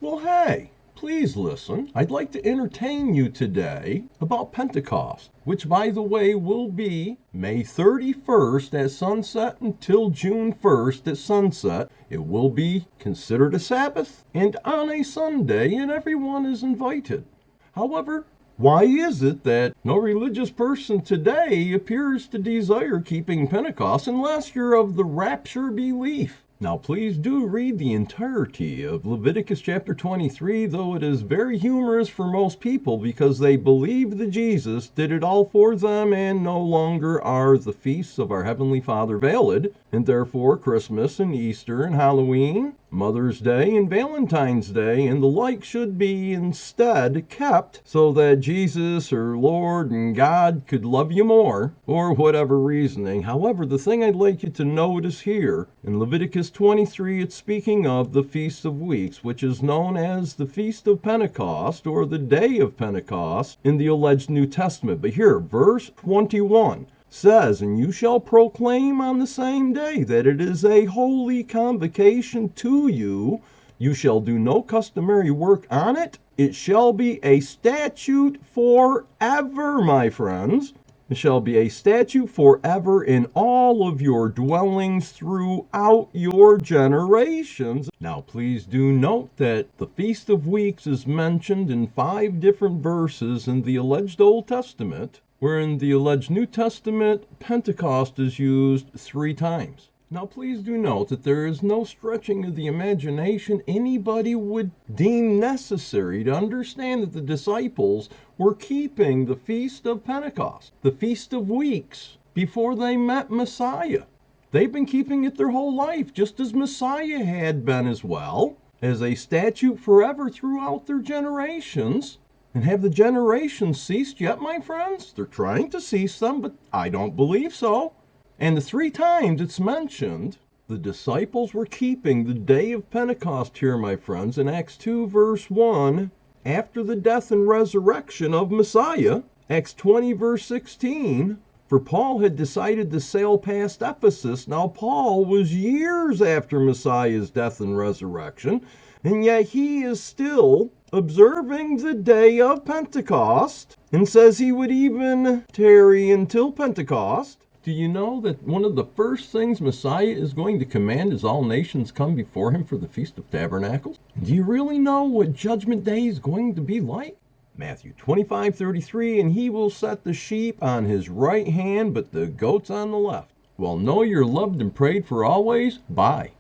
Well, hey, please listen. I'd like to entertain you today about Pentecost, which, by the way, will be May 31st at sunset until June 1st at sunset. It will be considered a Sabbath and on a Sunday, and everyone is invited. However, why is it that no religious person today appears to desire keeping Pentecost unless you're of the rapture belief? Now, please do read the entirety of Leviticus chapter 23, though it is very humorous for most people because they believe that Jesus did it all for them and no longer are the feasts of our Heavenly Father valid, and therefore Christmas and Easter and Halloween, Mother's Day and Valentine's Day and the like should be instead kept so that Jesus or Lord and God could love you more, or whatever reasoning. However, the thing I'd like you to notice here, in Leviticus 23, it's speaking of the Feast of Weeks, which is known as the Feast of Pentecost or the Day of Pentecost in the alleged New Testament. But here, verse 21 says, "And you shall proclaim on the same day that it is a holy convocation to you. You shall do no customary work on it. It shall be a statute forever," my friends. It shall be a statute forever in all of your dwellings throughout your generations. Now, please do note that the Feast of Weeks is mentioned in 5 different verses in the alleged Old Testament, where in the alleged New Testament, Pentecost is used 3 times. Now, please do note that there is no stretching of the imagination anybody would deem necessary to understand that the disciples were keeping the Feast of Pentecost, the Feast of Weeks, before they met Messiah. They've been keeping it their whole life, just as Messiah had been as well, as a statute forever throughout their generations. And have the generations ceased yet, my friends? They're trying to cease them, but I don't believe so. And the 3 times it's mentioned, the disciples were keeping the day of Pentecost here, my friends, in Acts 2, verse 1, after the death and resurrection of Messiah. Acts 20, verse 16, for Paul had decided to sail past Ephesus. Now, Paul was years after Messiah's death and resurrection, and yet he is still observing the day of Pentecost and says he would even tarry until Pentecost. Do you know that one of the first things Messiah is going to command is all nations come before him for the Feast of Tabernacles? Do you really know what Judgment Day is going to be like? Matthew 25:33, and he will set the sheep on his right hand, but the goats on the left. Well, know you're loved and prayed for always. Bye.